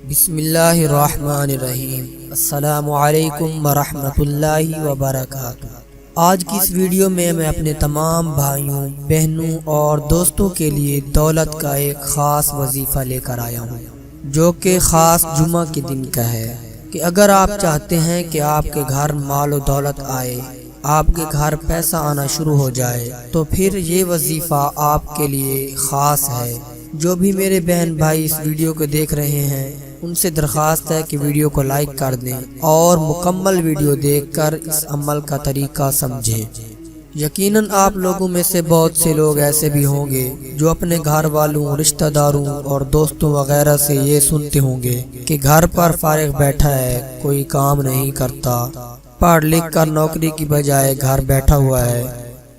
بسم اللہ الرحمن الرحیم۔ السلام علیکم ورحمۃ اللہ وبرکاتہ۔ آج کی اس ویڈیو میں اپنے تمام بھائیوں، بہنوں اور دوستوں کے لیے دولت کا ایک خاص وظیفہ لے کر آیا ہوں، جو کہ خاص جمعہ کے دن کا ہے کہ اگر آپ چاہتے ہیں کہ آپ کے گھر مال و دولت آئے، آپ کے گھر پیسہ آنا شروع ہو جائے، تو پھر یہ وظیفہ آپ کے لیے خاص ہے۔ جو بھی میرے بہن بھائی اس ویڈیو کو دیکھ رہے ہیں، ان سے درخواست ہے کہ ویڈیو کو لائک کر دیں اور مکمل ویڈیو دیکھ کر اس عمل کا طریقہ سمجھیں۔ یقیناً آپ لوگوں میں سے بہت سے لوگ ایسے بھی ہوں گے جو اپنے گھر والوں، رشتہ داروں اور دوستوں وغیرہ سے یہ سنتے ہوں گے کہ گھر پر فارغ بیٹھا ہے، کوئی کام نہیں کرتا، پڑھ لکھ کر نوکری کی بجائے گھر بیٹھا ہوا ہے۔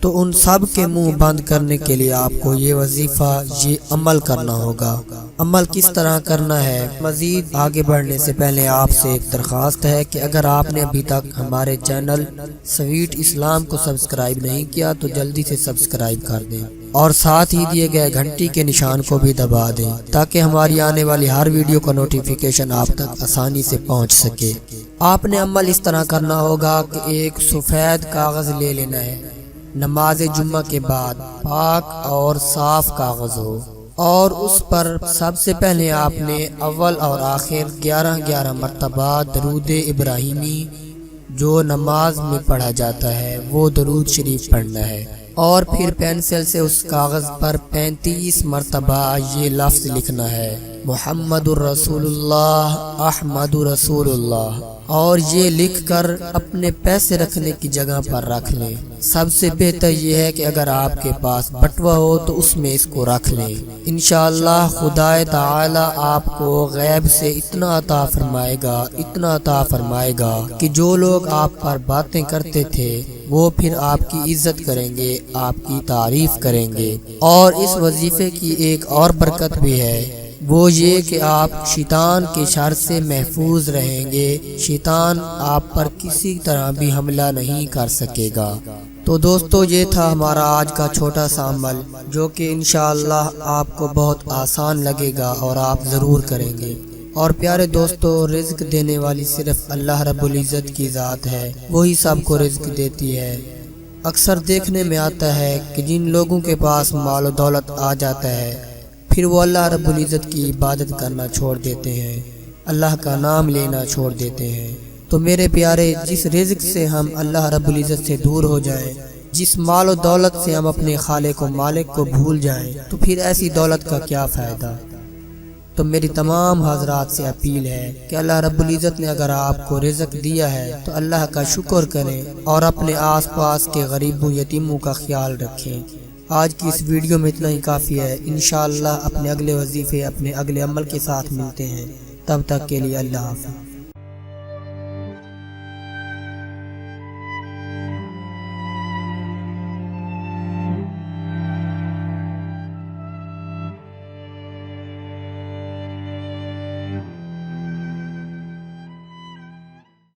تو ان سب کے منہ بند کرنے کے لیے آپ کو یہ وظیفہ، یہ عمل کرنا ہوگا۔ عمل کس طرح کرنا ہے؟ مزید آگے بڑھنے سے پہلے آپ سے ایک درخواست ہے کہ اگر آپ نے ابھی تک ہمارے چینل سویٹ اسلام کو سبسکرائب نہیں کیا تو جلدی سے سبسکرائب کر دیں اور ساتھ ہی دیے گئے گھنٹی کے نشان کو بھی دبا دیں تاکہ ہماری آنے والی ہر ویڈیو کا نوٹیفیکیشن آپ تک آسانی سے پہنچ سکے۔ آپ نے عمل اس طرح کرنا ہوگا کہ ایک سفید کاغذ لے لینا ہے، نماز جمعہ کے بعد پاک اور صاف کاغذ ہو، اور اس پر سب سے پہلے آپ نے اول اور آخر 11 مرتبہ درود ابراہیمی جو نماز میں پڑھا جاتا ہے وہ درود شریف پڑھنا ہے، اور پھر پینسل سے اس کاغذ پر 35 مرتبہ یہ لفظ لکھنا ہے، محمد الرسول اللہ، احمد رسول اللہ، اور یہ لکھ کر اپنے پیسے رکھنے کی جگہ پر رکھ لیں۔ سب سے بہتر یہ ہے کہ اگر آپ کے پاس بٹوا ہو تو اس میں اس کو رکھ لیں۔ انشاءاللہ خدا تعالی آپ کو غیب سے اتنا عطا فرمائے گا کہ جو لوگ آپ پر باتیں کرتے تھے وہ پھر آپ کی عزت کریں گے، آپ کی تعریف کریں گے۔ اور اس وظیفے کی ایک اور برکت بھی ہے، وہ یہ کہ آپ شیطان کے شر سے محفوظ رہیں گے، شیطان آپ پر کسی طرح بھی حملہ نہیں کر سکے گا۔ تو دوستو، یہ تھا ہمارا آج کا چھوٹا سا عمل، جو کہ انشاءاللہ آپ کو بہت آسان لگے گا اور آپ ضرور کریں گے۔ اور پیارے دوستو، رزق دینے والی صرف اللہ رب العزت کی ذات ہے، وہی سب کو رزق دیتی ہے۔ اکثر دیکھنے میں آتا ہے کہ جن لوگوں کے پاس مال و دولت آ جاتا ہے پھر وہ اللہ رب العزت کی عبادت کرنا چھوڑ دیتے ہیں، اللہ کا نام لینا چھوڑ دیتے ہیں۔ تو میرے پیارے، جس رزق سے ہم اللہ رب العزت سے دور ہو جائیں، جس مال و دولت سے ہم اپنے خالق و مالک کو بھول جائیں، تو پھر ایسی دولت کا کیا فائدہ؟ تو میری تمام حضرات سے اپیل ہے کہ اللہ رب العزت نے اگر آپ کو رزق دیا ہے تو اللہ کا شکر کریں اور اپنے آس پاس کے غریبوں، یتیموں کا خیال رکھیں۔ آج کی اس ویڈیو میں اتنا ہی کافی ہے۔ انشاءاللہ اپنے اگلے وظیفے، اپنے اگلے عمل کے ساتھ ملتے ہیں، تب تک کے لیے اللہ حافظ۔